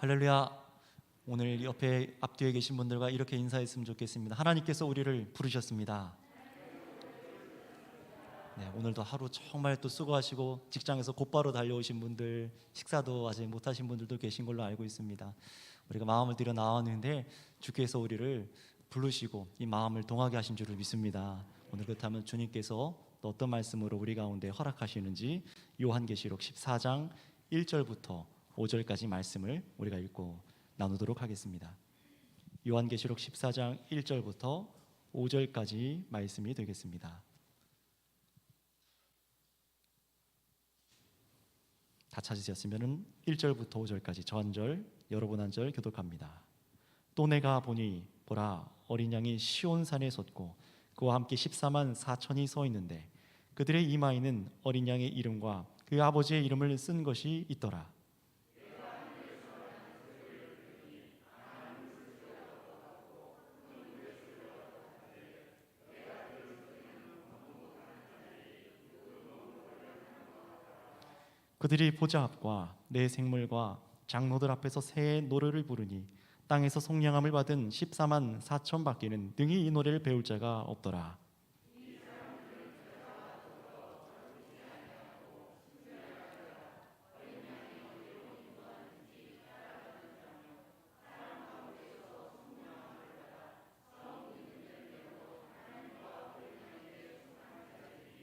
할렐루야. 오늘 옆에 앞뒤에 계신 분들과 이렇게 인사했으면 좋겠습니다. 하나님께서 우리를 부르셨습니다. 네, 오늘도 하루 정말 또 수고하시고 직장에서 곧바로 달려오신 분들, 식사도 아직 못하신 분들도 계신 걸로 알고 있습니다. 우리가 마음을 들여 나왔는데 주께서 우리를 부르시고 이 마음을 동하게 하신 줄을 믿습니다. 오늘 그렇다면 주님께서 또 어떤 말씀으로 우리 가운데 허락하시는지 요한계시록 14장 1절부터 5절까지 말씀을 우리가 읽고 나누도록 하겠습니다. 요한계시록 14장 1절부터 5절까지 말씀이 되겠습니다. 다 찾으셨으면 1절부터 5절까지 저 한 절, 여러분 한 절 교독합니다. 또 내가 보니 보라, 어린 양이 시온산에 섰고 그와 함께 14만 4천이 서 있는데 그들의 이마에는 어린 양의 이름과 그 아버지의 이름을 쓴 것이 있더라. 그들이 보좌 앞과 내 생물과 장로들 앞에서 새 노래를 부르니 땅에서 성령함을 받은 14만 4천 밖에는 능히 이 노래를 배울 자가 없더라.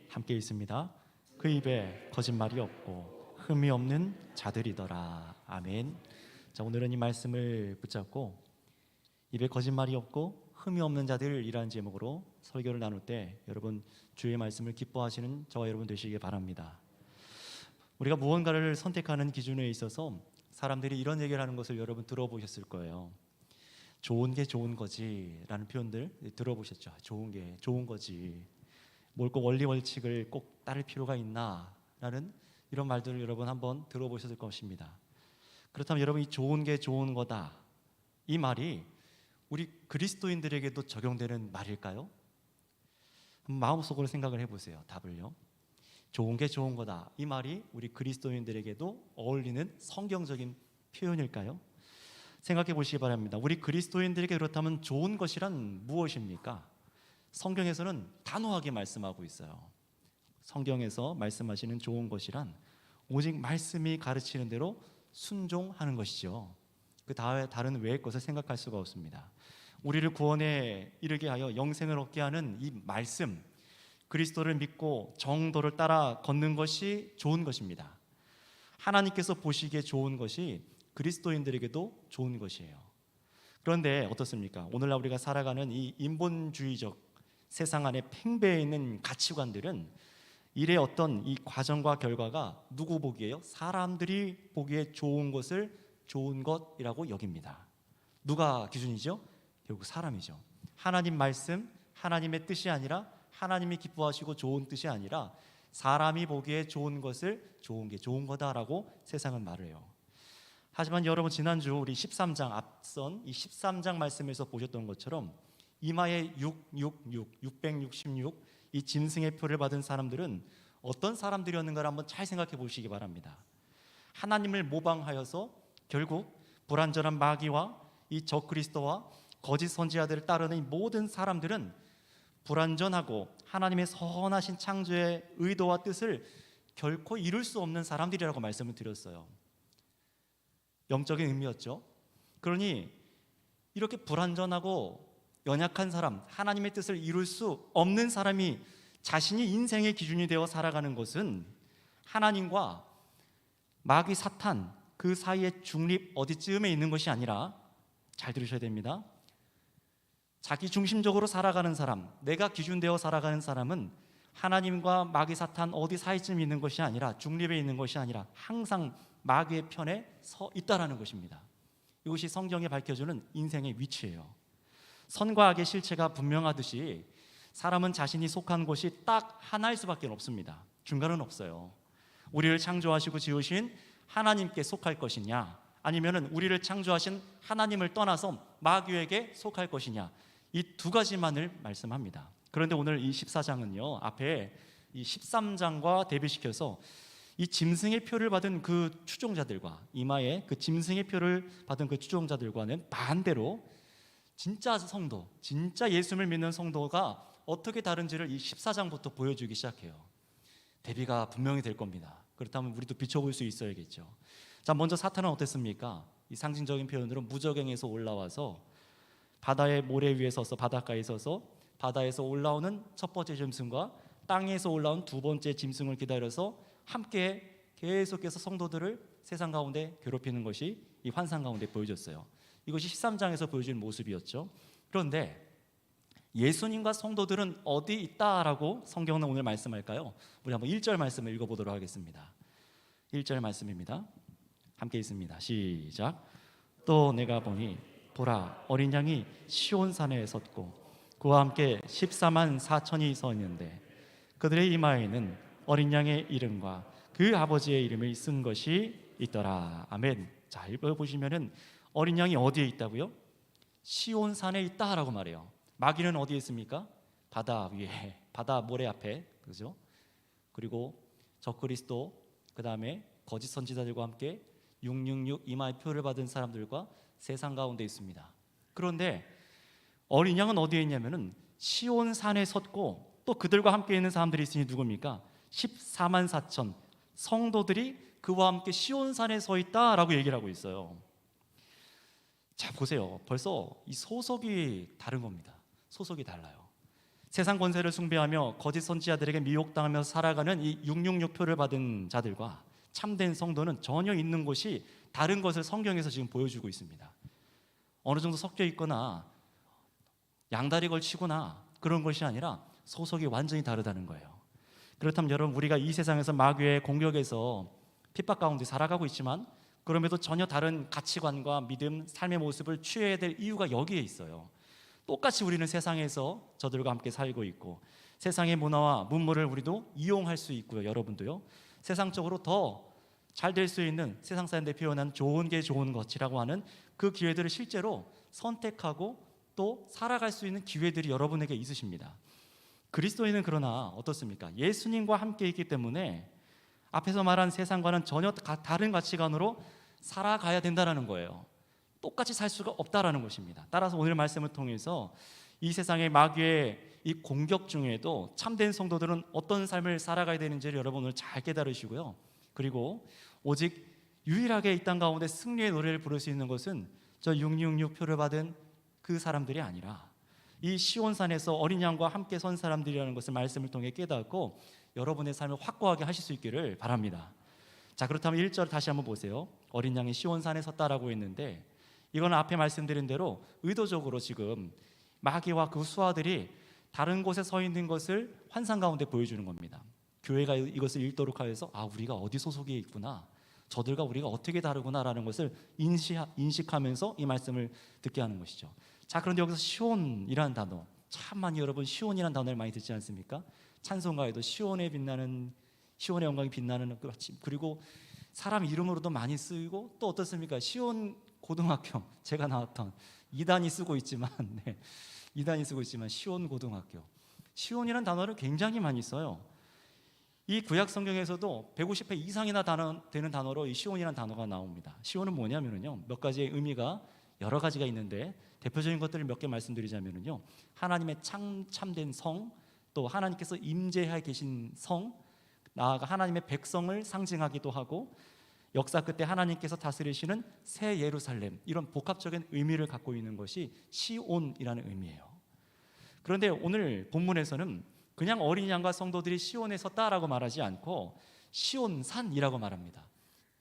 함께 있습니다. 그 입에 거짓말이 없고 흠이 없는 자들이더라. 아멘. 자, 오늘은 이 말씀을 붙잡고 입에 거짓말이 없고 흠이 없는 자들이라는 제목으로 설교를 나눌 때 여러분 주의 말씀을 기뻐하시는 저와 여러분 되시길 바랍니다. 우리가 무언가를 선택하는 기준에 있어서 사람들이 이런 얘기를 하는 것을 여러분 들어보셨을 거예요. 좋은 게 좋은 거지 라는 표현들 들어보셨죠. 좋은 게 좋은 거지, 뭘 꼭 원리 원칙을 꼭 따를 필요가 있나 라는 이런 말들을 여러분 한번 들어보셨을 것입니다. 그렇다면 여러분, 이 좋은 게 좋은 거다, 이 말이 우리 그리스도인들에게도 적용되는 말일까요? 마음속으로 생각을 해보세요. 답을요. 좋은 게 좋은 거다, 이 말이 우리 그리스도인들에게도 어울리는 성경적인 표현일까요? 생각해 보시기 바랍니다. 우리 그리스도인들에게 그렇다면 좋은 것이란 무엇입니까? 성경에서는 단호하게 말씀하고 있어요. 성경에서 말씀하시는 좋은 것이란 오직 말씀이 가르치는 대로 순종하는 것이죠. 그 다른 외의 것을 생각할 수가 없습니다. 우리를 구원에 이르게 하여 영생을 얻게 하는 이 말씀, 그리스도를 믿고 정도를 따라 걷는 것이 좋은 것입니다. 하나님께서 보시기에 좋은 것이 그리스도인들에게도 좋은 것이에요. 그런데 어떻습니까? 오늘날 우리가 살아가는 이 인본주의적 세상 안에 팽배해 있는 가치관들은 일의 어떤 이 과정과 결과가 누구 보기에요? 사람들이 보기에 좋은 것을 좋은 것이라고 여깁니다. 누가 기준이죠? 결국 사람이죠. 하나님 말씀, 하나님의 뜻이 아니라, 하나님이 기뻐하시고 좋은 뜻이 아니라 사람이 보기에 좋은 것을 좋은 게 좋은 거다라고 세상은 말을 해요. 하지만 여러분, 지난주 우리 13장 앞선 이 13장 말씀에서 보셨던 것처럼 이마에 666 이 짐승의 표를 받은 사람들은 어떤 사람들이었는가를 한번 잘 생각해 보시기 바랍니다. 하나님을 모방하여서 결국 불완전한 마귀와 이 적그리스도와 거짓 선지자들을 따르는 이 모든 사람들은 불완전하고 하나님의 선하신 창조의 의도와 뜻을 결코 이룰 수 없는 사람들이라고 말씀을 드렸어요. 영적인 의미였죠. 그러니 이렇게 불완전하고 연약한 사람, 하나님의 뜻을 이룰 수 없는 사람이 자신이 인생의 기준이 되어 살아가는 것은 하나님과 마귀 사탄 그 사이의 중립 어디쯤에 있는 것이 아니라, 잘 들으셔야 됩니다, 자기 중심적으로 살아가는 사람, 내가 기준 되어 살아가는 사람은 하나님과 마귀 사탄 어디 사이쯤에 있는 것이 아니라, 중립에 있는 것이 아니라 항상 마귀의 편에 서 있다라는 것입니다. 이것이 성경에 밝혀주는 인생의 위치예요. 선과 악의 실체가 분명하듯이 사람은 자신이 속한 곳이 딱 하나일 수밖에 없습니다. 중간은 없어요. 우리를 창조하시고 지으신 하나님께 속할 것이냐, 아니면 우리를 창조하신 하나님을 떠나서 마귀에게 속할 것이냐, 이 두 가지만을 말씀합니다. 그런데 오늘 이 14장은요 앞에 이 13장과 대비시켜서 이 짐승의 표를 받은 그 추종자들과 이마에 그 짐승의 표를 받은 그 추종자들과는 반대로 진짜 성도, 진짜 예수를 믿는 성도가 어떻게 다른지를 이 14장부터 보여주기 시작해요. 대비가 분명히 될 겁니다. 그렇다면 우리도 비춰볼 수 있어야겠죠. 자, 먼저 사탄은 어땠습니까? 이 상징적인 표현으로 무저갱에서 올라와서 바다의 모래 위에 서서 바닷가에 서서 바다에서 올라오는 첫 번째 짐승과 땅에서 올라온 두 번째 짐승을 기다려서 함께 계속해서 성도들을 세상 가운데 괴롭히는 것이 이 환상 가운데 보여졌어요. 이것이 13장에서 보여준 모습이었죠. 그런데 예수님과 성도들은 어디 있다라고 성경은 오늘 말씀할까요? 우리 한번 1절 말씀을 읽어보도록 하겠습니다. 1절 말씀입니다. 함께 있습니다. 시작. 또 내가 보니 보라, 어린 양이 시온산에 섰고 그와 함께 14만 4천이 서 있는데 그들의 이마에는 어린 양의 이름과 그 아버지의 이름을 쓴 것이 있더라. 아멘. 자, 읽어보시면은 어린 양이 어디에 있다고요? 시온산에 있다라고 말해요. 마귀는 어디에 있습니까? 바다 위에, 바다 모래 앞에, 그죠? 그리고 적그리스도, 그 다음에 거짓 선지자들과 함께 666 이마의 표를 받은 사람들과 세상 가운데 있습니다. 그런데 어린 양은 어디에 있냐면은 시온산에 섰고 또 그들과 함께 있는 사람들이 있으니 누굽니까? 14만 4천 성도들이 그와 함께 시온산에 서 있다라고 얘기를 하고 있어요. 자, 보세요. 벌써 이 소속이 다른 겁니다. 소속이 달라요. 세상 권세를 숭배하며 거짓 선지자들에게 미혹당하며 살아가는 이 666표를 받은 자들과 참된 성도는 전혀 있는 곳이 다른 것을 성경에서 지금 보여주고 있습니다. 어느 정도 섞여 있거나 양다리 걸치거나 그런 것이 아니라 소속이 완전히 다르다는 거예요. 그렇다면 여러분, 우리가 이 세상에서 마귀의 공격에서 핍박 가운데 살아가고 있지만 그럼에도 전혀 다른 가치관과 믿음, 삶의 모습을 취해야 될 이유가 여기에 있어요. 똑같이 우리는 세상에서 저들과 함께 살고 있고 세상의 문화와 문물을 우리도 이용할 수 있고요. 여러분도요. 세상적으로 더 잘 될 수 있는 세상 사람들이 표현한 좋은 게 좋은 것이라고 하는 그 기회들을 실제로 선택하고 또 살아갈 수 있는 기회들이 여러분에게 있으십니다. 그리스도인은 그러나 어떻습니까? 예수님과 함께 있기 때문에 앞에서 말한 세상과는 전혀 다른 가치관으로 살아가야 된다는 거예요. 똑같이 살 수가 없다라는 것입니다. 따라서 오늘 말씀을 통해서 이 세상의 마귀의 이 공격 중에도 참된 성도들은 어떤 삶을 살아가야 되는지를 여러분 오늘 잘 깨달으시고요. 그리고 오직 유일하게 이 땅 가운데 승리의 노래를 부를 수 있는 것은 저 666 표를 받은 그 사람들이 아니라 이 시온산에서 어린 양과 함께 선 사람들이라는 것을 말씀을 통해 깨닫고 여러분의 삶을 확고하게 하실 수 있기를 바랍니다. 자, 그렇다면 1절 다시 한번 보세요. 어린 양이 시온산에 섰다라고 했는데 이건 앞에 말씀드린 대로 의도적으로 지금 마귀와 그 수하들이 다른 곳에 서 있는 것을 환상 가운데 보여주는 겁니다. 교회가 이것을 읽도록 하여서 우리가 어디 소속에 있구나, 저들과 우리가 어떻게 다르구나라는 것을 인식하면서 이 말씀을 듣게 하는 것이죠. 자, 그런데 여기서 시온이라는 단어, 참 많이 여러분 시온이라는 단어를 많이 듣지 않습니까? 찬송가에도 시온의 영광이 빛나는 그 아침, 그리고 사람 이름으로도 많이 쓰이고 또 어떻습니까? 시온 고등학교, 제가 나왔던 이단이 쓰고 있지만 시온 고등학교, 시온이라는 단어를 굉장히 많이 써요. 이 구약 성경에서도 150회 이상이나 되는 단어로 이 시온이라는 단어가 나옵니다. 시온은 뭐냐면요, 몇 가지의 의미가 여러 가지가 있는데 대표적인 것들을 몇 개 말씀드리자면요, 하나님의 참된 성, 또 하나님께서 임재하에 계신 성, 나아가 하나님의 백성을 상징하기도 하고 역사 끝에 하나님께서 다스리시는 새 예루살렘, 이런 복합적인 의미를 갖고 있는 것이 시온이라는 의미예요. 그런데 오늘 본문에서는 그냥 어린 양과 성도들이 시온에 섰다라고 말하지 않고 시온산이라고 말합니다.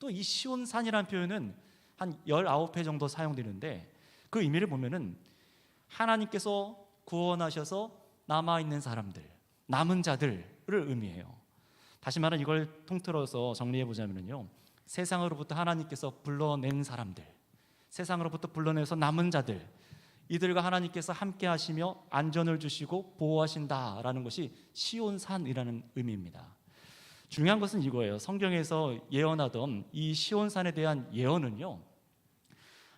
또 이 시온산이라는 표현은 한 19회 정도 사용되는데 그 의미를 보면은 하나님께서 구원하셔서 남아있는 사람들, 남은 자들을 의미해요. 다시 말하면 이걸 통틀어서 정리해 보자면요, 세상으로부터 하나님께서 불러낸 사람들, 세상으로부터 불러내서 남은 자들, 이들과 하나님께서 함께 하시며 안전을 주시고 보호하신다라는 것이 시온산이라는 의미입니다. 중요한 것은 이거예요. 성경에서 예언하던 이 시온산에 대한 예언은요,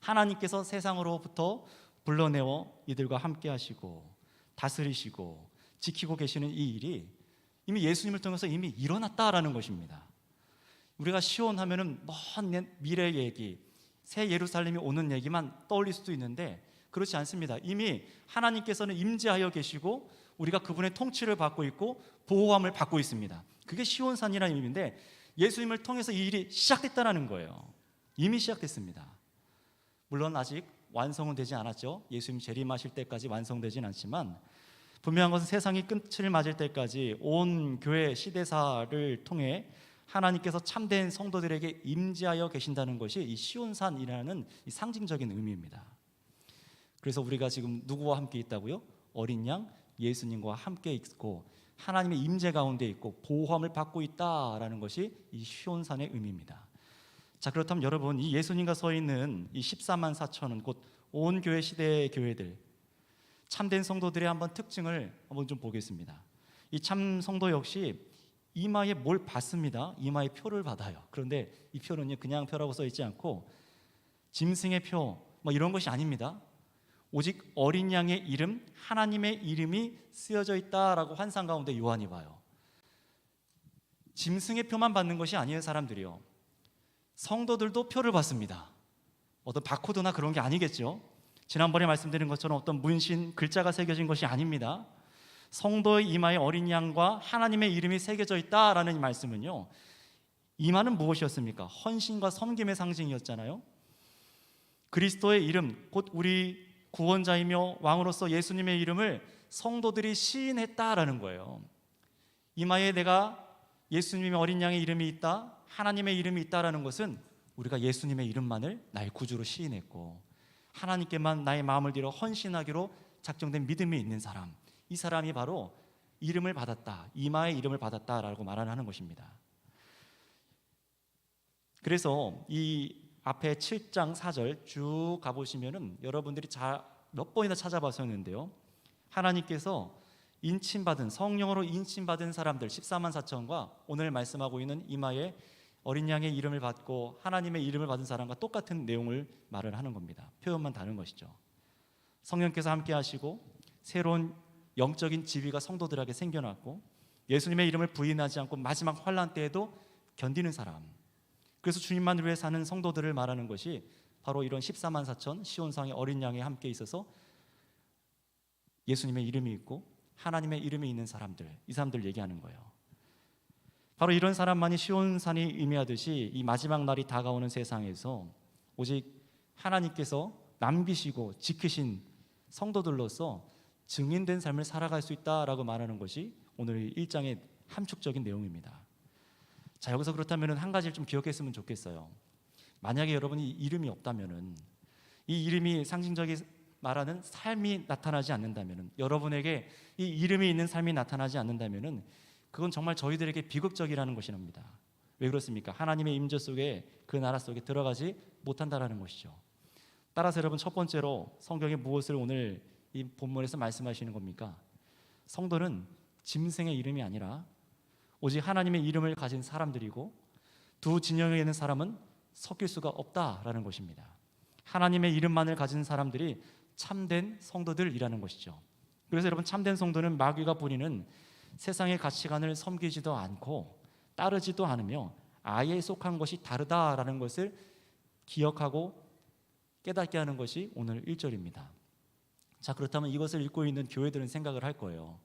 하나님께서 세상으로부터 불러내어 이들과 함께 하시고 다스리시고 지키고 계시는 이 일이 이미 예수님을 통해서 이미 일어났다라는 것입니다. 우리가 시온 하면은 먼 미래 얘기, 새 예루살렘이 오는 얘기만 떠올릴 수도 있는데 그렇지 않습니다. 이미 하나님께서는 임재하여 계시고 우리가 그분의 통치를 받고 있고 보호함을 받고 있습니다. 그게 시온산이라는 의미인데 예수님을 통해서 이 일이 시작됐다는 거예요. 이미 시작됐습니다. 물론 아직 완성은 되지 않았죠. 예수님 재림하실 때까지 완성되진 않지만 분명한 것은 세상이 끝을 맞을 때까지 온 교회 시대사를 통해 하나님께서 참된 성도들에게 임재하여 계신다는 것이 이 시온산이라는 이 상징적인 의미입니다. 그래서 우리가 지금 누구와 함께 있다고요? 어린 양 예수님과 함께 있고 하나님의 임재 가운데 있고 보호함을 받고 있다라는 것이 이 시온산의 의미입니다. 자, 그렇다면 여러분, 이 예수님과 서 있는 이 14만 4천은 곧 온 교회 시대의 교회들, 참된 성도들의 한번 특징을 한번 좀 보겠습니다. 이 참 성도 역시 이마에 뭘 받습니다. 이마에 표를 받아요. 그런데 이 표는요, 그냥 표라고 써 있지 않고 짐승의 표 뭐 이런 것이 아닙니다. 오직 어린 양의 이름, 하나님의 이름이 쓰여져 있다라고 환상 가운데 요한이 봐요. 짐승의 표만 받는 것이 아니에요. 사람들이요, 성도들도 표를 받습니다. 어떤 바코드나 그런 게 아니겠죠. 지난번에 말씀드린 것처럼 어떤 문신, 글자가 새겨진 것이 아닙니다. 성도의 이마에 어린 양과 하나님의 이름이 새겨져 있다라는 이 말씀은요, 이마는 무엇이었습니까? 헌신과 섬김의 상징이었잖아요. 그리스도의 이름, 곧 우리 구원자이며 왕으로서 예수님의 이름을 성도들이 시인했다라는 거예요. 이마에 내가 예수님의 어린 양의 이름이 있다, 하나님의 이름이 있다라는 것은 우리가 예수님의 이름만을 나의 구주로 시인했고 하나님께만 나의 마음을 들여 헌신하기로 작정된 믿음이 있는 사람, 이 사람이 바로 이름을 받았다, 이마의 이름을 받았다라고 말하는 것입니다. 그래서 이 앞에 7장 4절 쭉 가보시면은 여러분들이 몇 번이나 찾아봤었는데요, 하나님께서 인침받은, 성령으로 인침받은 사람들 14만 4천과 오늘 말씀하고 있는 이마에 어린 양의 이름을 받고 하나님의 이름을 받은 사람과 똑같은 내용을 말을 하는 겁니다. 표현만 다른 것이죠. 성령께서 함께 하시고 새로운 영적인 지위가 성도들에게 생겨났고 예수님의 이름을 부인하지 않고 마지막 환난 때에도 견디는 사람, 그래서 주님만을 위해 사는 성도들을 말하는 것이 바로 이런 14만 4천 시온상의 어린 양에 함께 있어서 예수님의 이름이 있고 하나님의 이름이 있는 사람들, 이 사람들 얘기하는 거예요. 바로 이런 사람만이 시온산이 의미하듯이 이 마지막 날이 다가오는 세상에서 오직 하나님께서 남기시고 지키신 성도들로서 증인된 삶을 살아갈 수 있다라고 말하는 것이 오늘 1장의 함축적인 내용입니다. 자, 여기서 그렇다면 한 가지를 좀 기억했으면 좋겠어요. 만약에 여러분이 이름이 없다면은, 이 이름이 상징적인 말하는 삶이 나타나지 않는다면은, 여러분에게 이 이름이 있는 삶이 나타나지 않는다면은 그건 정말 저희들에게 비극적이라는 것이랍니다. 왜 그렇습니까? 하나님의 임재 속에, 그 나라 속에 들어가지 못한다라는 것이죠. 따라서 여러분, 첫 번째로 성경에 무엇을 오늘 이 본문에서 말씀하시는 겁니까? 성도는 짐승의 이름이 아니라 오직 하나님의 이름을 가진 사람들이고 두 진영에 있는 사람은 섞일 수가 없다라는 것입니다. 하나님의 이름만을 가진 사람들이 참된 성도들이라는 것이죠. 그래서 여러분, 참된 성도는 마귀가 부리는 세상의 가치관을 섬기지도 않고 따르지도 않으며 아예 속한 것이 다르다라는 것을 기억하고 깨닫게 하는 것이 오늘 1절입니다. 자, 그렇다면 이것을 읽고 있는 교회들은 생각을 할 거예요.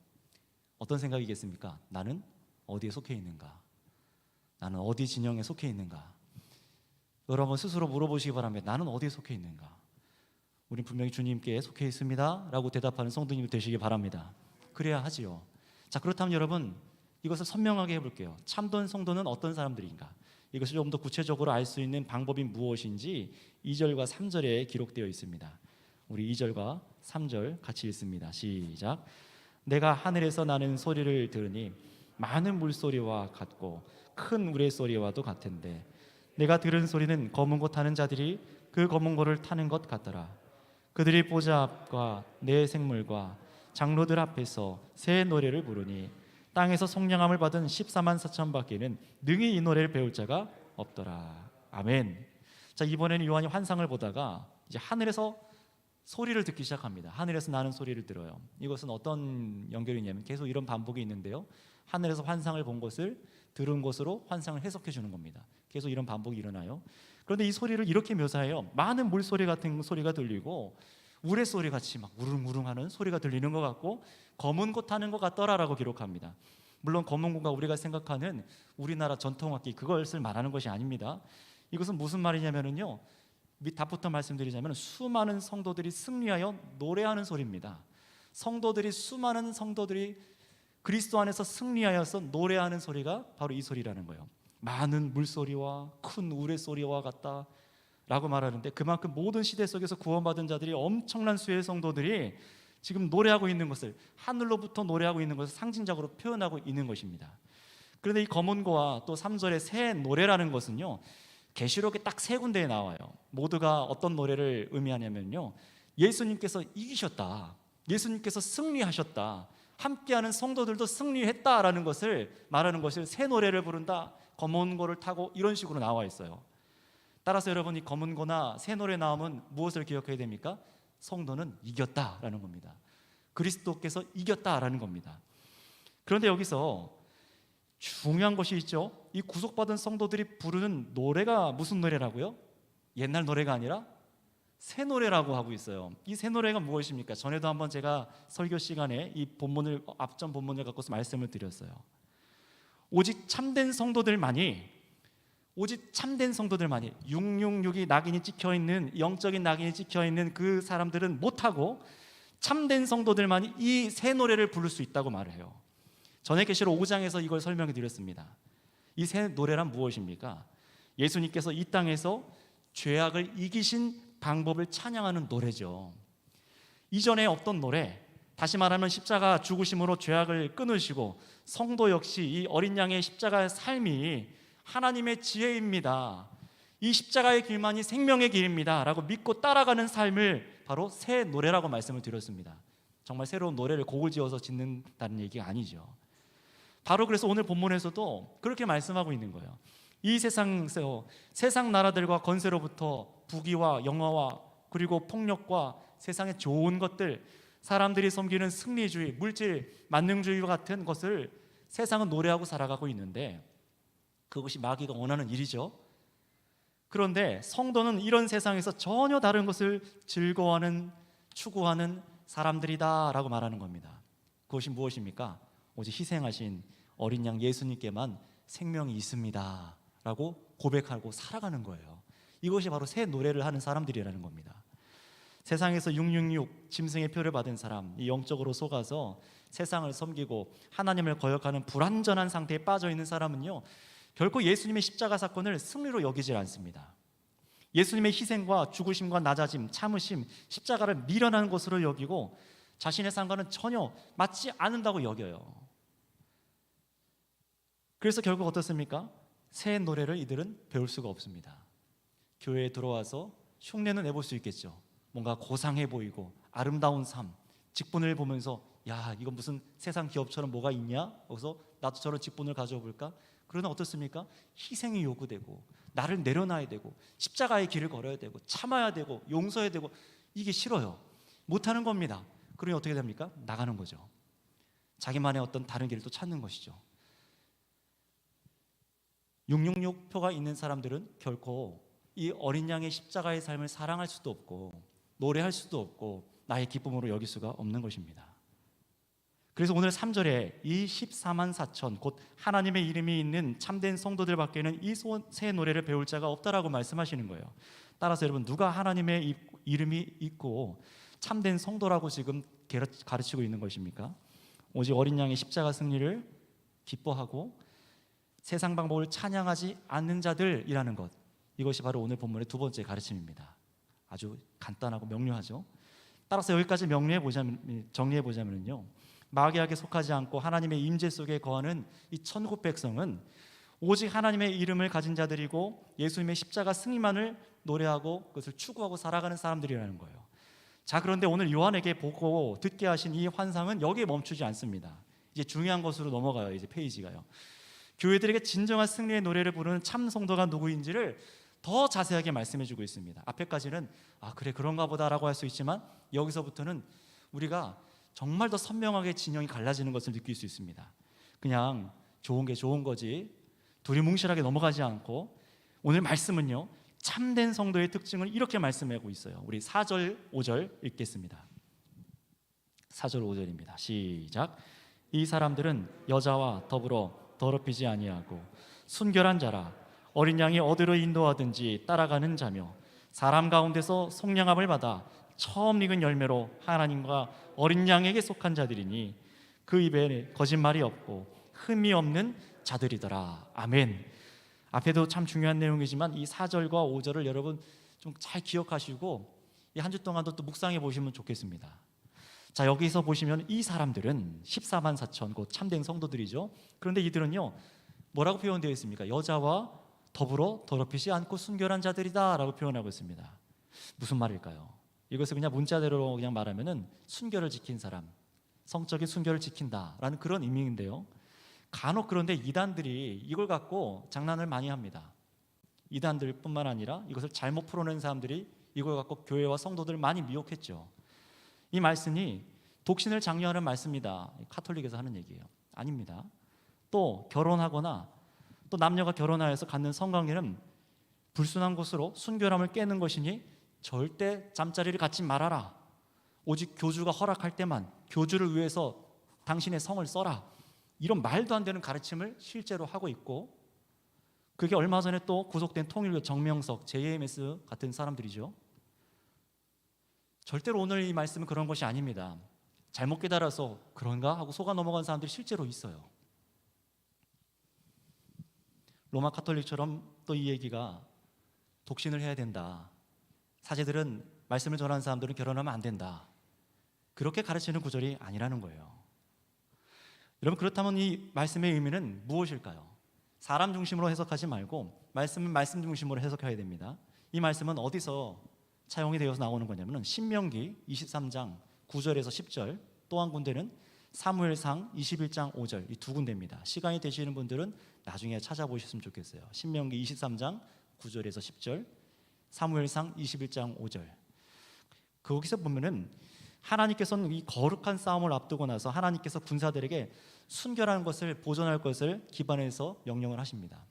어떤 생각이겠습니까? 나는 어디에 속해 있는가? 나는 어디 진영에 속해 있는가? 여러분 스스로 물어보시기 바랍니다. 나는 어디에 속해 있는가? 우린 분명히 주님께 속해 있습니다 라고 대답하는 성도님이 되시기 바랍니다. 그래야 하지요. 자, 그렇다면 여러분, 이것을 선명하게 해볼게요. 참된 성도는 어떤 사람들인가? 이것을 좀 더 구체적으로 알 수 있는 방법이 무엇인지 2절과 3절에 기록되어 있습니다. 우리 2절과 3절 같이 읽습니다. 시작. 내가 하늘에서 나는 소리를 들으니 많은 물소리와 같고 큰 우레소리와도 같은데 내가 들은 소리는 검은 고 타는 자들이 그 검은 고를 타는 것 같더라. 그들이 보좌 앞과 내 생물과 장로들 앞에서 새 노래를 부르니 땅에서 속량함을 받은 14만 4천 밖에는 능히 이 노래를 배울 자가 없더라. 아멘. 자, 이번에는 요한이 환상을 보다가 이제 하늘에서 소리를 듣기 시작합니다. 하늘에서 나는 소리를 들어요. 이것은 어떤 연결이냐면 계속 이런 반복이 있는데요, 하늘에서 환상을 본 것을 들은 것으로 환상을 해석해 주는 겁니다. 계속 이런 반복이 일어나요. 그런데 이 소리를 이렇게 묘사해요. 많은 물소리 같은 소리가 들리고 우레소리 같이 막 우릉우릉하는 소리가 들리는 것 같고 검은 고 타는 것 같더라라고 기록합니다. 물론 검은 고가 우리가 생각하는 우리나라 전통악기 그것을 말하는 것이 아닙니다. 이것은 무슨 말이냐면요, 답부터 말씀드리자면 수많은 성도들이 승리하여 노래하는 소리입니다. 수많은 성도들이 그리스도 안에서 승리하여서 노래하는 소리가 바로 이 소리라는 거예요. 많은 물소리와 큰 우레소리와 같다 라고 말하는데, 그만큼 모든 시대 속에서 구원받은 자들이 엄청난 수의 성도들이 지금 노래하고 있는 것을, 하늘로부터 노래하고 있는 것을 상징적으로 표현하고 있는 것입니다. 그런데 이 검은고와 또 3절의 새 노래라는 것은요, 계시록에 딱 세 군데에 나와요. 모두가 어떤 노래를 의미하냐면요, 예수님께서 이기셨다, 예수님께서 승리하셨다, 함께하는 성도들도 승리했다라는 것을 말하는 것을 새 노래를 부른다, 검은고를 타고, 이런 식으로 나와 있어요. 따라서 여러분, 이 검은고나 새 노래 나오면 무엇을 기억해야 됩니까? 성도는 이겼다라는 겁니다. 그리스도께서 이겼다라는 겁니다. 그런데 여기서 중요한 것이 있죠. 이 구속받은 성도들이 부르는 노래가 무슨 노래라고요? 옛날 노래가 아니라 새 노래라고 하고 있어요. 이 새 노래가 무엇입니까? 전에도 한번 제가 설교 시간에 이 본문을, 앞전 본문을 갖고서 말씀을 드렸어요. 오직 참된 성도들만이 666이 낙인이 찍혀있는, 영적인 낙인이 찍혀있는 그 사람들은 못하고 참된 성도들만이 이 새 노래를 부를 수 있다고 말해요. 전에 계시록 5장에서 이걸 설명해 드렸습니다. 이 새 노래란 무엇입니까? 예수님께서 이 땅에서 죄악을 이기신 방법을 찬양하는 노래죠. 이전에 없던 노래, 다시 말하면 십자가 죽으심으로 죄악을 끊으시고 성도 역시 이 어린 양의 십자가의 삶이 하나님의 지혜입니다, 이 십자가의 길만이 생명의 길입니다 라고 믿고 따라가는 삶을 바로 새 노래라고 말씀을 드렸습니다. 정말 새로운 노래를 곡을 지어서 짓는다는 얘기가 아니죠. 바로 그래서 오늘 본문에서도 그렇게 말씀하고 있는 거예요. 이 세상 나라들과 권세로부터 부귀와 영화와 그리고 폭력과 세상의 좋은 것들, 사람들이 섬기는 승리주의, 물질, 만능주의와 같은 것을 세상은 노래하고 살아가고 있는데, 그것이 마귀가 원하는 일이죠. 그런데 성도는 이런 세상에서 전혀 다른 것을 즐거워하는, 추구하는 사람들이다 라고 말하는 겁니다. 그것이 무엇입니까? 오직 희생하신 어린 양 예수님께만 생명이 있습니다 라고 고백하고 살아가는 거예요. 이것이 바로 새 노래를 하는 사람들이라는 겁니다. 세상에서 666 짐승의 표를 받은 사람, 이 영적으로 속아서 세상을 섬기고 하나님을 거역하는 불완전한 상태에 빠져 있는 사람은요, 결코 예수님의 십자가 사건을 승리로 여기질 않습니다. 예수님의 희생과 죽으심과 낮아짐, 참으심, 십자가를 미련한 것으로 여기고 자신의 삶과는 전혀 맞지 않는다고 여겨요. 그래서 결국 어떻습니까? 새 노래를 이들은 배울 수가 없습니다. 교회에 들어와서 흉내는 내볼 수 있겠죠. 뭔가 고상해 보이고 아름다운 삶, 직분을 보면서 야, 이건 무슨 세상 기업처럼 뭐가 있냐? 그래서 나도 저런 직분을 가져볼까? 그러나 어떻습니까? 희생이 요구되고 나를 내려놔야 되고 십자가의 길을 걸어야 되고 참아야 되고 용서해야 되고, 이게 싫어요. 못하는 겁니다. 그러니 어떻게 됩니까? 나가는 거죠. 자기만의 어떤 다른 길을 또 찾는 것이죠. 666표가 있는 사람들은 결코 이 어린 양의 십자가의 삶을 사랑할 수도 없고 노래할 수도 없고 나의 기쁨으로 여길 수가 없는 것입니다. 그래서 오늘 3절에 이 14만 4천 곧 하나님의 이름이 있는 참된 성도들밖에는 이 새 노래를 배울 자가 없다라고 말씀하시는 거예요. 따라서 여러분, 누가 하나님의 이름이 있고 참된 성도라고 지금 가르치고 있는 것입니까? 오직 어린 양의 십자가 승리를 기뻐하고 세상 방법을 찬양하지 않는 자들이라는 것, 이것이 바로 오늘 본문의 두 번째 가르침입니다. 아주 간단하고 명료하죠. 따라서 여기까지 정리해 보자면요, 마귀에게 속하지 않고 하나님의 임재 속에 거하는 이 천국 백성은 오직 하나님의 이름을 가진 자들이고 예수님의 십자가 승리만을 노래하고 그것을 추구하고 살아가는 사람들이라는 거예요. 자, 그런데 오늘 요한에게 보고 듣게 하신 이 환상은 여기에 멈추지 않습니다. 이제 중요한 것으로 넘어가요. 이제 페이지가요. 교회들에게 진정한 승리의 노래를 부르는 참 성도가 누구인지를 더 자세하게 말씀해주고 있습니다. 앞에까지는 그래 그런가 보다라고 할 수 있지만 여기서부터는 우리가 정말 더 선명하게 진영이 갈라지는 것을 느낄 수 있습니다. 그냥 좋은 게 좋은 거지 두리뭉실하게 넘어가지 않고 오늘 말씀은요, 참된 성도의 특징을 이렇게 말씀하고 있어요. 우리 4절 5절 읽겠습니다. 4절 5절입니다. 시작. 이 사람들은 여자와 더불어 더럽히지 아니하고 순결한 자라. 어린 양이 어디로 인도하든지 따라가는 자며 사람 가운데서 속량함을 받아 처음 익은 열매로 하나님과 어린 양에게 속한 자들이니 그 입에 거짓말이 없고 흠이 없는 자들이더라. 아멘. 앞에도 참 중요한 내용이지만 이 4절과 5절을 여러분 좀 잘 기억하시고 이 한 주 동안도 또 묵상해 보시면 좋겠습니다. 자, 여기서 보시면 이 사람들은 14만 4천 곧 참된 성도들이죠. 그런데 이들은요, 뭐라고 표현되어 있습니까? 여자와 더불어 더럽히지 않고 순결한 자들이다 라고 표현하고 있습니다. 무슨 말일까요? 이것을 그냥 문자대로 그냥 말하면은 순결을 지킨 사람, 성적인 순결을 지킨다라는 그런 의미인데요, 간혹 그런데 이단들이 이걸 갖고 장난을 많이 합니다. 이단들뿐만 아니라 이것을 잘못 풀어낸 사람들이 이걸 갖고 교회와 성도들을 많이 미혹했죠. 이 말씀이 독신을 장려하는 말씀이다, 카톨릭에서 하는 얘기예요. 아닙니다. 또 결혼하거나 또 남녀가 결혼하여서 갖는 성관계는 불순한 것으로 순결함을 깨는 것이니 절대 잠자리를 갖지 말아라. 오직 교주가 허락할 때만 교주를 위해서 당신의 성을 써라. 이런 말도 안 되는 가르침을 실제로 하고 있고, 그게 얼마 전에 또 구속된 통일교 정명석, JMS 같은 사람들이죠. 절대로 오늘 이 말씀은 그런 것이 아닙니다. 잘못 깨달아서 그런가 하고 속아 넘어간 사람들이 실제로 있어요. 로마 카톨릭처럼 또 이 얘기가 독신을 해야 된다, 사제들은 말씀을 전하는 사람들은 결혼하면 안 된다, 그렇게 가르치는 구절이 아니라는 거예요. 여러분, 그렇다면 이 말씀의 의미는 무엇일까요? 사람 중심으로 해석하지 말고 말씀은 말씀 중심으로 해석해야 됩니다. 이 말씀은 어디서 차용이 되어서 나오는 거냐면 신명기 23장 9절에서 10절, 또 한 군데는 사무엘상 21장 5절, 이 두 군데입니다. 시간이 되시는 분들은 나중에 찾아보셨으면 좋겠어요. 신명기 23장 9절에서 10절, 사무엘상 21장 5절. 거기서 보면은 하나님께서는 이 거룩한 싸움을 앞두고 나서 하나님께서 군사들에게 순결한 것을 보존할 것을 기반해서 명령을 하십니다.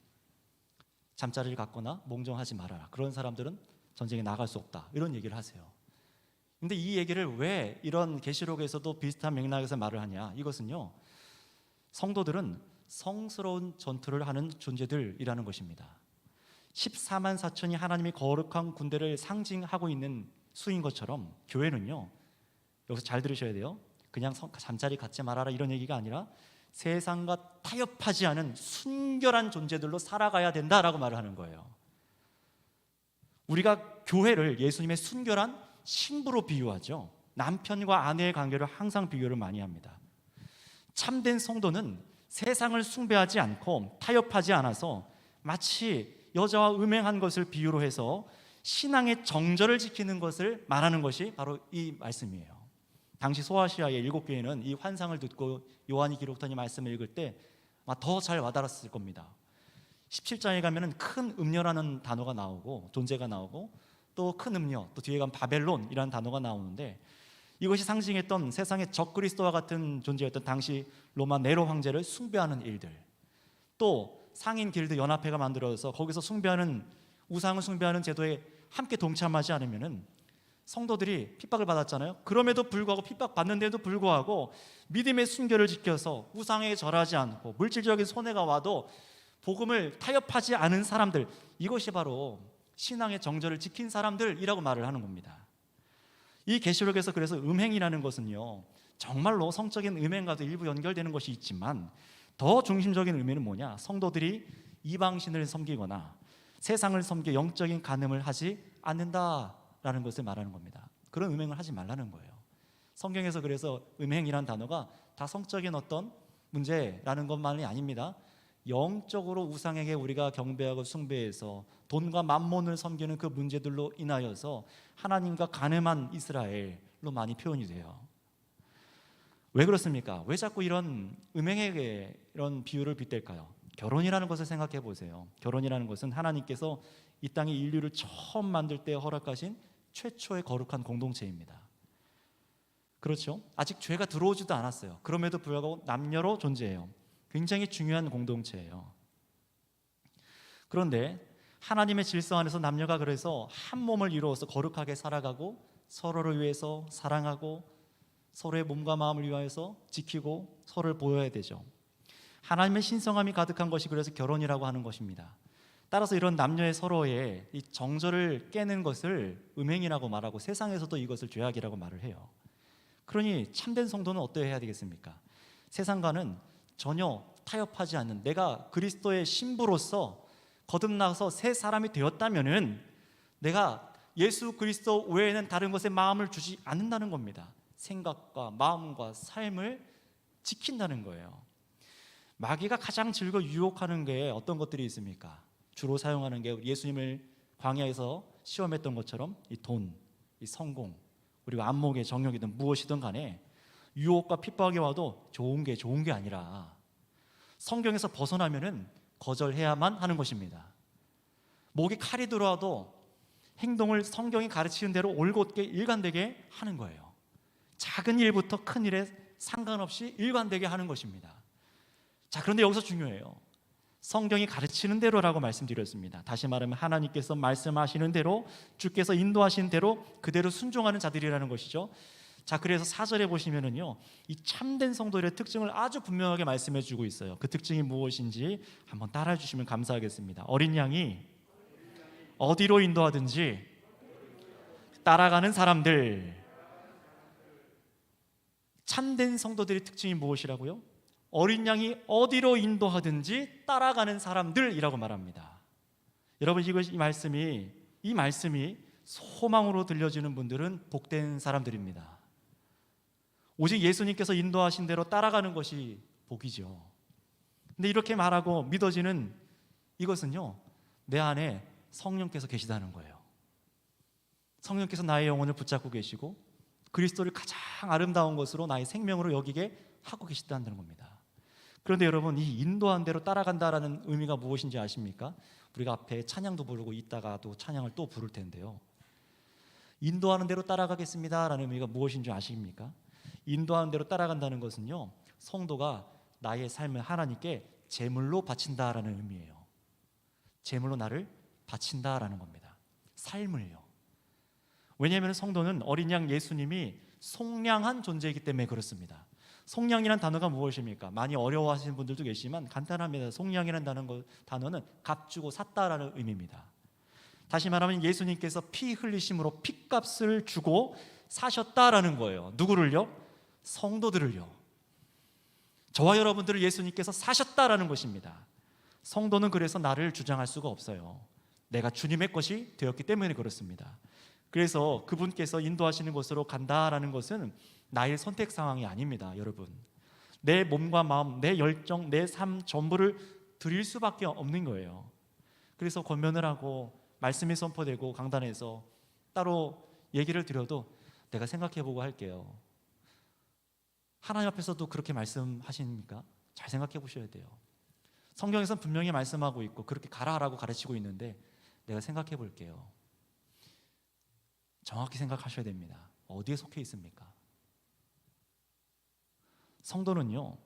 잠자리를 갖거나 몽정하지 말아라. 그런 사람들은 전쟁에 나갈 수 없다. 이런 얘기를 하세요. 근데 이 얘기를 왜 이런 계시록에서도 비슷한 맥락에서 말을 하냐? 이것은요, 성도들은 성스러운 전투를 하는 존재들이라는 것입니다. 14만 4천이 하나님의 거룩한 군대를 상징하고 있는 수인 것처럼 교회는요, 여기서 잘 들으셔야 돼요. 그냥 잠자리 갖지 말아라 이런 얘기가 아니라 세상과 타협하지 않은 순결한 존재들로 살아가야 된다라고 말을 하는 거예요. 우리가 교회를 예수님의 순결한 신부로 비유하죠. 남편과 아내의 관계를 항상 비교를 많이 합니다. 참된 성도는 세상을 숭배하지 않고 타협하지 않아서 마치 여자와 음행한 것을 비유로 해서 신앙의 정절을 지키는 것을 말하는 것이 바로 이 말씀이에요. 당시 소아시아의 7교회는 이 환상을 듣고 요한이 기록한 이 말씀을 읽을 때 더 잘 와닿았을 겁니다. 17장에 가면은 큰 음녀라는 단어가 나오고 존재가 나오고, 또 큰 음녀, 또 뒤에 가면 바벨론이라는 단어가 나오는데, 이것이 상징했던 세상의 적그리스도와 같은 존재였던 당시 로마 네로 황제를 숭배하는 일들, 또 상인 길드 연합회가 만들어져서 거기서 숭배하는 우상을 숭배하는 제도에 함께 동참하지 않으면은 성도들이 핍박을 받았잖아요. 그럼에도 불구하고, 핍박받는데도 불구하고 믿음의 순결을 지켜서 우상에 절하지 않고 물질적인 손해가 와도 복음을 타협하지 않은 사람들, 이것이 바로 신앙의 정절을 지킨 사람들이라고 말을 하는 겁니다. 이 계시록에서 그래서 음행이라는 것은요, 정말로 성적인 음행과도 일부 연결되는 것이 있지만 더 중심적인 의미는 뭐냐? 성도들이 이방신을 섬기거나 세상을 섬겨 영적인 간음을 하지 않는다라는 것을 말하는 겁니다. 그런 음행을 하지 말라는 거예요. 성경에서 그래서 음행이란 단어가 다 성적인 어떤 문제라는 것만이 아닙니다. 영적으로 우상에게 우리가 경배하고 숭배해서 돈과 만몬을 섬기는 그 문제들로 인하여서 하나님과 간음한 이스라엘로 많이 표현이 돼요. 왜 그렇습니까? 왜 자꾸 이런 음행에게 이런 비유를 빗댈까요? 결혼이라는 것을 생각해 보세요. 결혼이라는 것은 하나님께서 이 땅에 인류를 처음 만들 때 허락하신 최초의 거룩한 공동체입니다. 그렇죠? 아직 죄가 들어오지도 않았어요. 그럼에도 불구하고 남녀로 존재해요. 굉장히 중요한 공동체예요. 그런데 하나님의 질서 안에서 남녀가 그래서 한 몸을 이루어서 거룩하게 살아가고 서로를 위해서 사랑하고 서로의 몸과 마음을 위하여서 지키고 서로를 보여야 되죠. 하나님의 신성함이 가득한 것이 그래서 결혼이라고 하는 것입니다. 따라서 이런 남녀의 서로의 이 정절을 깨는 것을 음행이라고 말하고 세상에서도 이것을 죄악이라고 말을 해요. 그러니 참된 성도는 어떠해야 되겠습니까? 세상과는 전혀 타협하지 않는, 내가 그리스도의 신부로서 거듭나서 새 사람이 되었다면은 내가 예수 그리스도 외에는 다른 것에 마음을 주지 않는다는 겁니다. 생각과 마음과 삶을 지킨다는 거예요. 마귀가 가장 즐겨 유혹하는 게 어떤 것들이 있습니까? 주로 사용하는 게 예수님을 광야에서 시험했던 것처럼 이 돈, 이 성공, 그리고 안목의 정욕이든 무엇이든 간에 유혹과 핍박이 와도 좋은 게 아니라 성경에서 벗어나면은 거절해야만 하는 것입니다. 목에 칼이 들어와도 행동을 성경이 가르치는 대로 올곧게 일관되게 하는 거예요. 작은 일부터 큰 일에 상관없이 일관되게 하는 것입니다. 자, 그런데 여기서 중요해요. 성경이 가르치는 대로라고 말씀드렸습니다. 다시 말하면 하나님께서 말씀하시는 대로, 주께서 인도하시는 대로 그대로 순종하는 자들이라는 것이죠. 자, 그래서 4절에 보시면은요, 이 참된 성도들의 특징을 아주 분명하게 말씀해 주고 있어요. 그 특징이 무엇인지 한번 따라해 주시면 감사하겠습니다. 어린 양이 어디로 인도하든지 따라가는 사람들. 참된 성도들의 특징이 무엇이라고요? 어린 양이 어디로 인도하든지 따라가는 사람들이라고 말합니다. 여러분, 이 말씀이 소망으로 들려지는 분들은 복된 사람들입니다. 오직 예수님께서 인도하신 대로 따라가는 것이 복이죠. 근데 이렇게 말하고 믿어지는 이것은요, 내 안에 성령께서 계시다는 거예요. 성령께서 나의 영혼을 붙잡고 계시고 그리스도를 가장 아름다운 것으로 나의 생명으로 여기게 하고 계시다는 겁니다. 그런데 여러분, 이 인도한 대로 따라간다라는 의미가 무엇인지 아십니까? 우리가 앞에 찬양도 부르고 이따가 또 찬양을 또 부를 텐데요, 인도하는 대로 따라가겠습니다라는 의미가 무엇인지 아십니까? 인도하는 대로 따라간다는 것은요, 성도가 나의 삶을 하나님께 제물로 바친다라는 의미예요. 제물로 나를 바친다라는 겁니다. 삶을요. 왜냐하면 성도는 어린 양 예수님이 속량한 존재이기 때문에 그렇습니다. 속량이라는 단어가 무엇입니까? 많이 어려워하시는 분들도 계시지만 간단합니다. 속량이라는 단어는 값 주고 샀다라는 의미입니다. 다시 말하면 예수님께서 피 흘리심으로 피값을 주고 사셨다라는 거예요. 누구를요? 성도들을요. 저와 여러분들을 예수님께서 사셨다라는 것입니다. 성도는 그래서 나를 주장할 수가 없어요. 내가 주님의 것이 되었기 때문에 그렇습니다. 그래서 그분께서 인도하시는 곳으로 간다라는 것은 나의 선택 상황이 아닙니다. 여러분, 내 몸과 마음, 내 열정, 내 삶 전부를 드릴 수밖에 없는 거예요. 그래서 권면을 하고 말씀이 선포되고 강단에서 따로 얘기를 드려도 내가 생각해보고 할게요. 하나님 앞에서도 그렇게 말씀하십니까? 잘 생각해 보셔야 돼요. 성경에서는 분명히 말씀하고 있고 그렇게 가라라고 가르치고 있는데 내가 생각해 볼게요. 정확히 생각하셔야 됩니다. 어디에 속해 있습니까? 성도는요,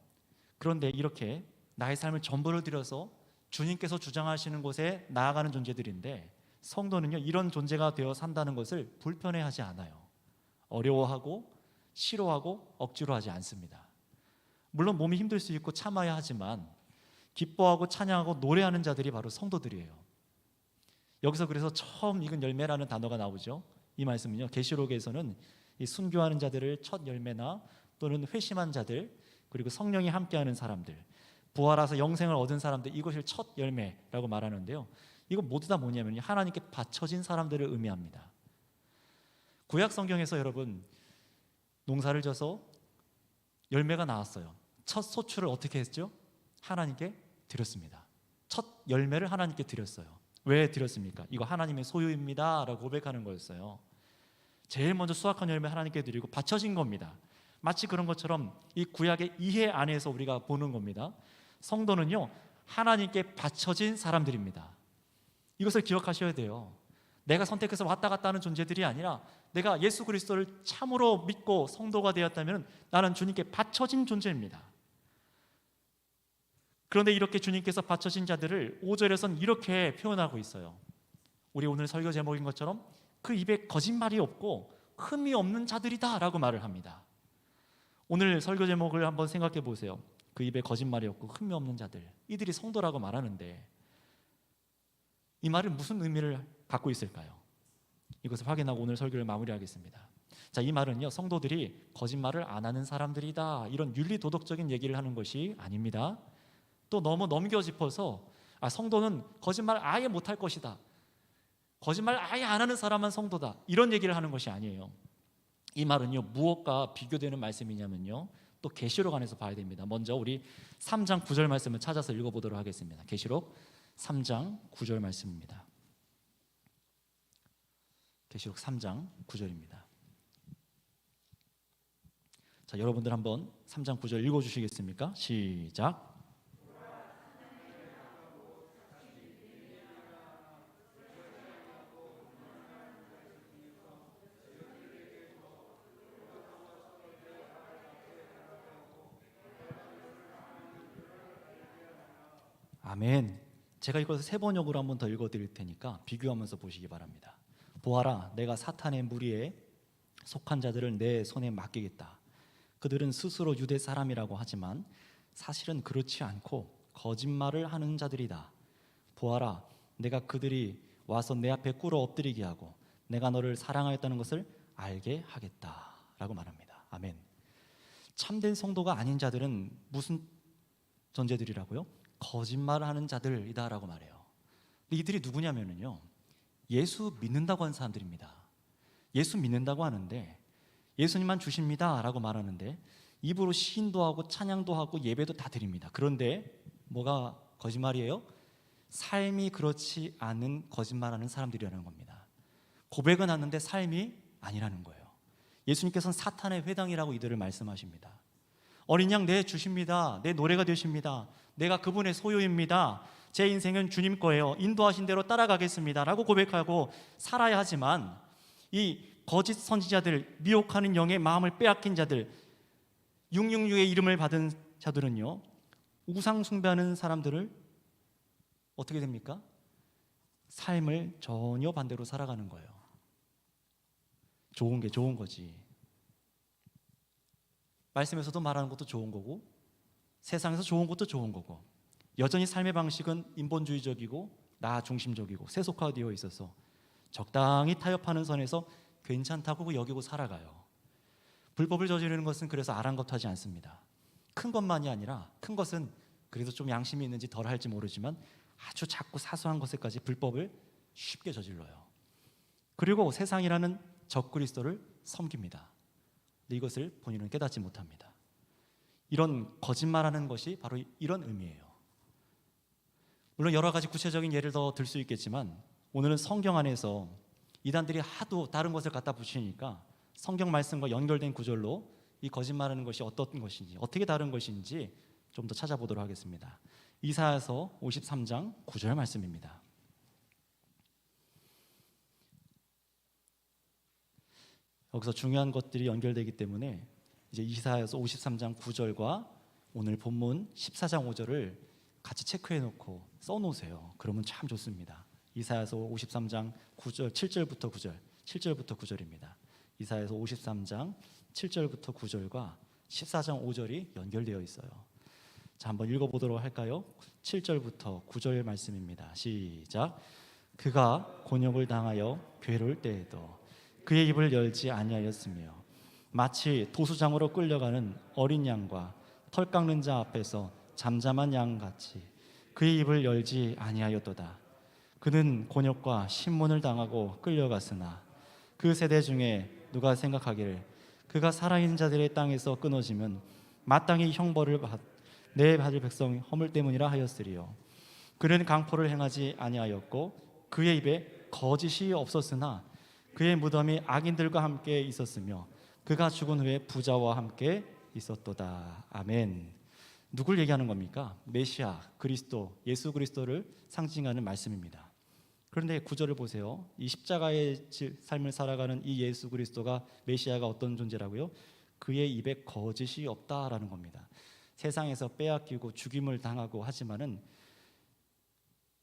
그런데 이렇게 나의 삶을 전부를 들여서 주님께서 주장하시는 곳에 나아가는 존재들인데, 성도는요, 이런 존재가 되어 산다는 것을 불편해하지 않아요. 어려워하고 싫어하고 억지로 하지 않습니다. 물론 몸이 힘들 수 있고 참아야 하지만 기뻐하고 찬양하고 노래하는 자들이 바로 성도들이에요. 여기서 그래서 처음 익은 열매라는 단어가 나오죠. 이 말씀은요, 계시록에서는 이 순교하는 자들을 첫 열매나 또는 회심한 자들, 그리고 성령이 함께하는 사람들, 부활하서 영생을 얻은 사람들, 이것을 첫 열매라고 말하는데요, 이거 모두 다 뭐냐면 하나님께 바쳐진 사람들을 의미합니다. 구약 성경에서 여러분, 농사를 져서 열매가 나왔어요. 첫 소출을 어떻게 했죠? 하나님께 드렸습니다. 첫 열매를 하나님께 드렸어요. 왜 드렸습니까? 이거 하나님의 소유입니다 라고 고백하는 거였어요. 제일 먼저 수확한 열매 하나님께 드리고 바쳐진 겁니다. 마치 그런 것처럼 이 구약의 이해 안에서 우리가 보는 겁니다. 성도는요, 하나님께 바쳐진 사람들입니다. 이것을 기억하셔야 돼요. 내가 선택해서 왔다 갔다 하는 존재들이 아니라 내가 예수 그리스도를 참으로 믿고 성도가 되었다면 나는 주님께 바쳐진 존재입니다. 그런데 이렇게 주님께서 바쳐진 자들을 5절에서는 이렇게 표현하고 있어요. 우리 오늘 설교 제목인 것처럼 그 입에 거짓말이 없고 흠이 없는 자들이다 라고 말을 합니다. 오늘 설교 제목을 한번 생각해 보세요. 그 입에 거짓말이 없고 흠이 없는 자들, 이들이 성도라고 말하는데 이 말은 무슨 의미를 갖고 있을까요? 이것을 확인하고 오늘 설교를 마무리하겠습니다. 자, 이 말은요, 성도들이 거짓말을 안 하는 사람들이다, 이런 윤리 도덕적인 얘기를 하는 것이 아닙니다. 또 너무 넘겨 짚어서 성도는 거짓말 아예 못할 것이다, 거짓말 아예 안 하는 사람만 성도다, 이런 얘기를 하는 것이 아니에요. 이 말은요, 무엇과 비교되는 말씀이냐면요, 또 계시록 안에서 봐야 됩니다. 먼저 우리 3장 9절 말씀을 찾아서 읽어보도록 하겠습니다. 계시록 3장 9절 말씀입니다. 계시록 3장 9절입니다. 자, 여러분들 한번 3장 9절 읽어주시겠습니까? 시작. 아멘. 제가 이것을 세 번역으로 한번 더 읽어드릴 테니까 비교하면서 보시기 바랍니다. 보아라, 내가 사탄의 무리에 속한 자들을 내 손에 맡기겠다. 그들은 스스로 유대 사람이라고 하지만 사실은 그렇지 않고 거짓말을 하는 자들이다. 보아라, 내가 그들이 와서 내 앞에 꿇어 엎드리게 하고 내가 너를 사랑하였다는 것을 알게 하겠다 라고 말합니다. 아멘. 참된 성도가 아닌 자들은 무슨 존재들이라고요? 거짓말을 하는 자들이다 라고 말해요. 근데 이들이 누구냐면요, 예수 믿는다고 하는 사람들입니다. 예수 믿는다고 하는데 예수님만 주십니다 라고 말하는데 입으로 시인도 하고 찬양도 하고 예배도 다 드립니다. 그런데 뭐가 거짓말이에요? 삶이 그렇지 않은 거짓말하는 사람들이라는 겁니다. 고백은 하는데 삶이 아니라는 거예요. 예수님께서는 사탄의 회당이라고 이들을 말씀하십니다. 어린 양 내 주십니다. 내 노래가 되십니다. 내가 그분의 소유입니다. 제 인생은 주님 거예요. 인도하신 대로 따라가겠습니다 라고 고백하고 살아야 하지만 이 거짓 선지자들, 미혹하는 영의 마음을 빼앗긴 자들, 666의 이름을 받은 자들은요, 우상 숭배하는 사람들을 어떻게 됩니까? 삶을 전혀 반대로 살아가는 거예요. 좋은 게 좋은 거지. 말씀에서도 말하는 것도 좋은 거고 세상에서 좋은 것도 좋은 거고, 여전히 삶의 방식은 인본주의적이고 나 중심적이고 세속화되어 있어서 적당히 타협하는 선에서 괜찮다고 여기고 살아가요. 불법을 저지르는 것은 그래서 아랑곳하지 않습니다. 큰 것만이 아니라, 큰 것은 그래도 좀 양심이 있는지 덜 할지 모르지만 아주 작고 사소한 것에까지 불법을 쉽게 저질러요. 그리고 세상이라는 적그리스도를 섬깁니다. 근데 이것을 본인은 깨닫지 못합니다. 이런 거짓말하는 것이 바로 이런 의미예요. 물론 여러 가지 구체적인 예를 더 들 수 있겠지만 오늘은 성경 안에서 이단들이 하도 다른 것을 갖다 붙이니까 성경 말씀과 연결된 구절로 이 거짓말하는 것이 어떤 것인지, 어떻게 다른 것인지 좀 더 찾아보도록 하겠습니다. 이사야서 53장 9절 말씀입니다. 여기서 중요한 것들이 연결되기 때문에 이제 이사야서 53장 9절과 오늘 본문 14장 5절을 같이 체크해 놓고 써놓으세요. 그러면 참 좋습니다. 이사야서 53장 9절, 7절부터 9절, 7절부터 9절입니다. 이사야서 53장 7절부터 9절과 14장 5절이 연결되어 있어요. 자, 한번 읽어보도록 할까요? 7절부터 9절 말씀입니다. 시작. 그가 곤욕을 당하여 괴로울 때에도 그의 입을 열지 아니하였으며 마치 도수장으로 끌려가는 어린 양과 털 깎는 자 앞에서 잠잠한 양같이 그의 입을 열지 아니하였도다. 그는 곤욕과 신문을 당하고 끌려갔으나 그 세대 중에 누가 생각하기를 그가 살아있는 자들의 땅에서 끊어지면 마땅히 형벌을 내 받을 백성 허물 때문이라 하였으리요. 그는 강포를 행하지 아니하였고 그의 입에 거짓이 없었으나 그의 무덤이 악인들과 함께 있었으며 그가 죽은 후에 부자와 함께 있었도다. 아멘. 누굴 얘기하는 겁니까? 메시아, 그리스도, 예수 그리스도를 상징하는 말씀입니다. 그런데 구절을 보세요. 이 십자가의 삶을 살아가는 이 예수 그리스도가, 메시아가 어떤 존재라고요? 그의 입에 거짓이 없다라는 겁니다. 세상에서 빼앗기고 죽임을 당하고 하지만은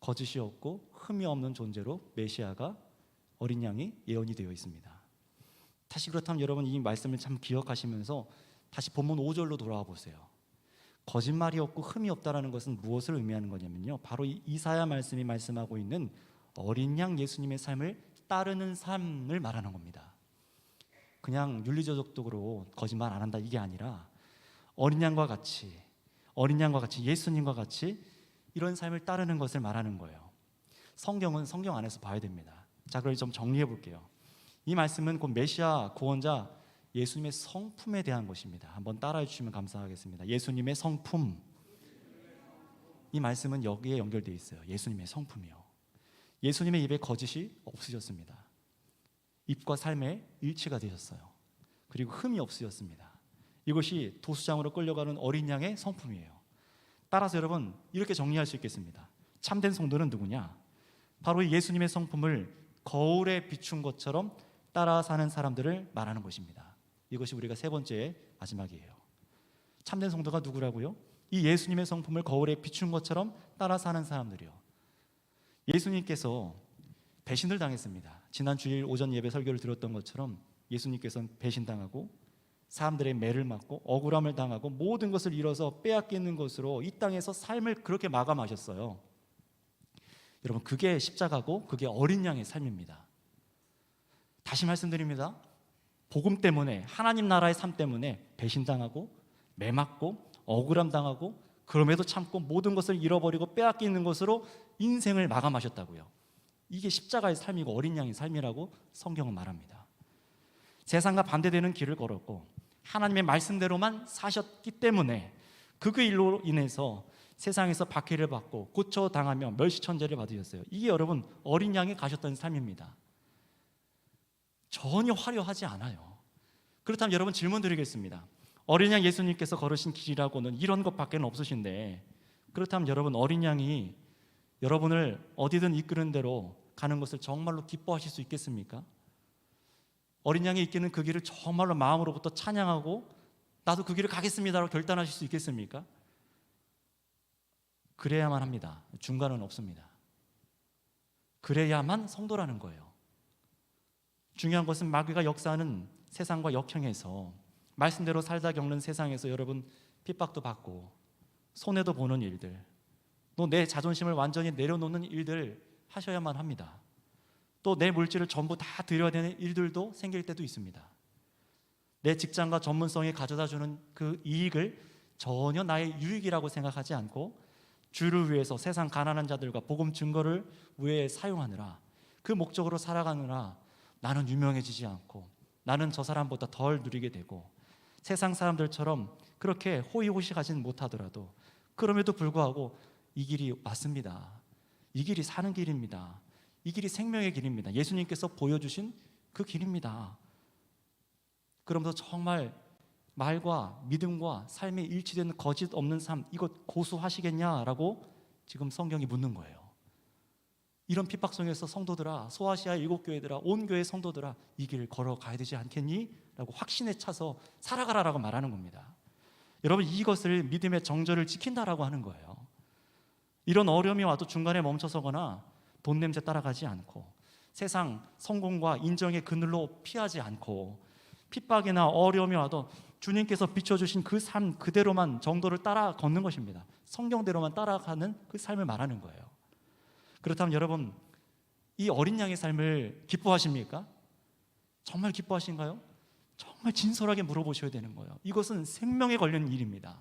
거짓이 없고 흠이 없는 존재로 메시아가 어린 양이 예언이 되어 있습니다. 다시 그렇다면 여러분 이 말씀을 참 기억하시면서 다시 본문 5절로 돌아와 보세요. 거짓말이 없고 흠이 없다라는 것은 무엇을 의미하는 거냐면요, 바로 이 이사야 말씀이 말씀하고 있는 어린 양 예수님의 삶을 따르는 삶을 말하는 겁니다. 그냥 윤리적으로 거짓말 안 한다 이게 아니라 어린 양과 같이 예수님과 같이 이런 삶을 따르는 것을 말하는 거예요. 성경은 성경 안에서 봐야 됩니다. 자, 그럼 좀 정리해 볼게요. 이 말씀은 곧 메시아 구원자 예수님의 성품에 대한 것입니다. 한번 따라해 주시면 감사하겠습니다. 예수님의 성품. 이 말씀은 여기에 연결되어 있어요. 예수님의 성품이요. 예수님의 입에 거짓이 없으셨습니다. 입과 삶에 일치가 되셨어요. 그리고 흠이 없으셨습니다. 이것이 도수장으로 끌려가는 어린 양의 성품이에요. 따라서 여러분 이렇게 정리할 수 있겠습니다. 참된 성도는 누구냐? 바로 이 예수님의 성품을 거울에 비춘 것처럼 따라 사는 사람들을 말하는 것입니다. 이것이 우리가 세 번째 마지막이에요. 참된 성도가 누구라고요? 이 예수님의 성품을 거울에 비춘 것처럼 따라 사는 사람들이요. 예수님께서 배신을 당했습니다. 지난 주일 오전 예배 설교를 들었던 것처럼 예수님께서는 배신당하고 사람들의 매를 맞고 억울함을 당하고 모든 것을 잃어서 빼앗기는 것으로 이 땅에서 삶을 그렇게 마감하셨어요. 여러분 그게 십자가고 그게 어린 양의 삶입니다. 다시 말씀드립니다. 복음 때문에 하나님 나라의 삶 때문에 배신당하고 매 맞고 억울함 당하고 그럼에도 참고 모든 것을 잃어버리고 빼앗기는 것으로 인생을 마감하셨다고요. 이게 십자가의 삶이고 어린 양의 삶이라고 성경은 말합니다. 세상과 반대되는 길을 걸었고 하나님의 말씀대로만 사셨기 때문에 그 일로 인해서 세상에서 박해를 받고 고초당하며 멸시천재를 받으셨어요. 이게 여러분 어린 양이 가셨던 삶입니다. 전혀 화려하지 않아요. 그렇다면 여러분 질문 드리겠습니다. 어린 양 예수님께서 걸으신 길이라고는 이런 것밖에 없으신데 그렇다면 여러분 어린 양이 여러분을 어디든 이끄는 대로 가는 것을 정말로 기뻐하실 수 있겠습니까? 어린 양이 이끄는 그 길을 정말로 마음으로부터 찬양하고 나도 그 길을 가겠습니다라고 결단하실 수 있겠습니까? 그래야만 합니다. 중간은 없습니다. 그래야만 성도라는 거예요. 중요한 것은 마귀가 역사하는 세상과 역행해서 말씀대로 살다 겪는 세상에서 여러분 핍박도 받고 손해도 보는 일들, 또 내 자존심을 완전히 내려놓는 일들 하셔야만 합니다. 또 내 물질을 전부 다 드려야 되는 일들도 생길 때도 있습니다. 내 직장과 전문성이 가져다주는 그 이익을 전혀 나의 유익이라고 생각하지 않고 주를 위해서 세상 가난한 자들과 복음 증거를 위해 사용하느라 그 목적으로 살아가느라 나는 유명해지지 않고 나는 저 사람보다 덜 누리게 되고 세상 사람들처럼 그렇게 호의호식하지는 못하더라도 그럼에도 불구하고 이 길이 맞습니다. 이 길이 사는 길입니다. 이 길이 생명의 길입니다. 예수님께서 보여주신 그 길입니다. 그러면서 정말 말과 믿음과 삶에 일치되는 거짓 없는 삶, 이것 고수하시겠냐라고 지금 성경이 묻는 거예요. 이런 핍박 속에서 성도들아, 소아시아 7교회들아, 온 교회 성도들아, 이 길을 걸어가야 되지 않겠니? 라고 확신에 차서 살아가라라고 말하는 겁니다. 여러분 이것을 믿음의 정절을 지킨다라고 하는 거예요. 이런 어려움이 와도 중간에 멈춰서거나 돈 냄새 따라가지 않고 세상 성공과 인정의 그늘로 피하지 않고 핍박이나 어려움이 와도 주님께서 비춰주신 그 삶 그대로만 정도를 따라 걷는 것입니다. 성경대로만 따라가는 그 삶을 말하는 거예요. 그렇다면 여러분 이 어린 양의 삶을 기뻐하십니까? 정말 기뻐하신가요? 정말 진솔하게 물어보셔야 되는 거예요. 이것은 생명에 걸린 일입니다.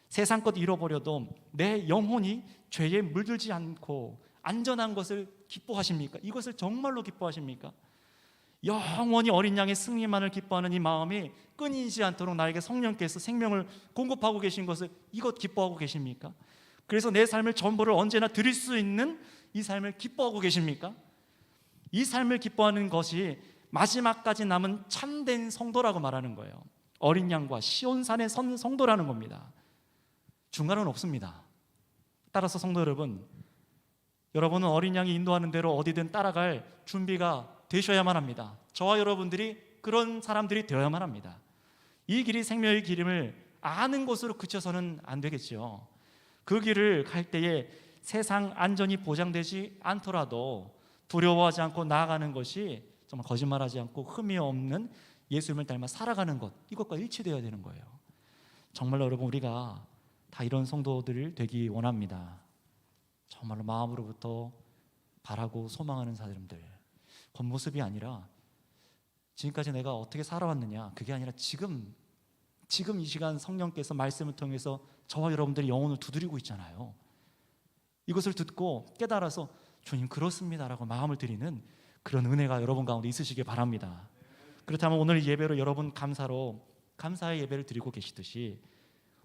세상 것 잃어버려도 내 영혼이 죄에 물들지 않고 안전한 것을 기뻐하십니까? 이것을 정말로 기뻐하십니까? 영원히 어린 양의 승리만을 기뻐하는 이 마음이 끊이지 않도록 나에게 성령께서 생명을 공급하고 계신 것을 이것 기뻐하고 계십니까? 그래서 내 삶을 전부를 언제나 드릴 수 있는 이 삶을 기뻐하고 계십니까? 이 삶을 기뻐하는 것이 마지막까지 남은 참된 성도라고 말하는 거예요. 어린 양과 시온산의 선 성도라는 겁니다. 중간은 없습니다. 따라서 성도 여러분, 여러분은 어린 양이 인도하는 대로 어디든 따라갈 준비가 되셔야만 합니다. 저와 여러분들이 그런 사람들이 되어야만 합니다. 이 길이 생명의 길임을 아는 것으로 그쳐서는 안 되겠죠. 그 길을 갈 때에 세상 안전이 보장되지 않더라도 두려워하지 않고 나아가는 것이 정말 거짓말하지 않고 흠이 없는 예수님을 닮아 살아가는 것, 이것과 일치되어야 되는 거예요. 정말로 여러분, 우리가 다 이런 성도들 되기 원합니다. 정말로 마음으로부터 바라고 소망하는 사람들, 겉모습이 아니라 지금까지 내가 어떻게 살아왔느냐, 그게 아니라 지금 이 시간 성령께서 말씀을 통해서 저와 여러분들의 영혼을 두드리고 있잖아요. 이것을 듣고 깨달아서 주님 그렇습니다라고 마음을 드리는 그런 은혜가 여러분 가운데 있으시길 바랍니다. 그렇다면 오늘 예배로 여러분 감사의 예배를 드리고 계시듯이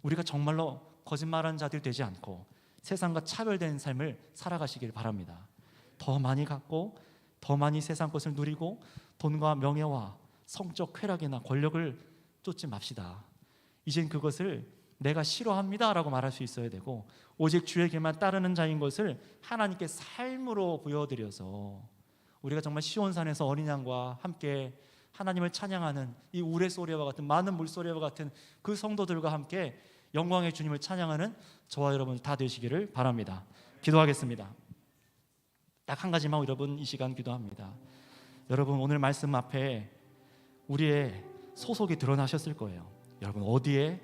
우리가 정말로 거짓말하는 자들 되지 않고 세상과 차별된 삶을 살아가시길 바랍니다. 더 많이 갖고 더 많이 세상 것을 누리고 돈과 명예와 성적 쾌락이나 권력을 쫓지 맙시다. 이젠 그것을 내가 싫어합니다라고 말할 수 있어야 되고 오직 주에게만 따르는 자인 것을 하나님께 삶으로 보여드려서 우리가 정말 시온산에서 어린 양과 함께 하나님을 찬양하는 이 우레소리와 같은 많은 물소리와 같은 그 성도들과 함께 영광의 주님을 찬양하는 저와 여러분 다 되시기를 바랍니다. 기도하겠습니다. 딱 한 가지만 여러분 이 시간 기도합니다. 여러분 오늘 말씀 앞에 우리의 소속이 드러나셨을 거예요. 여러분 어디에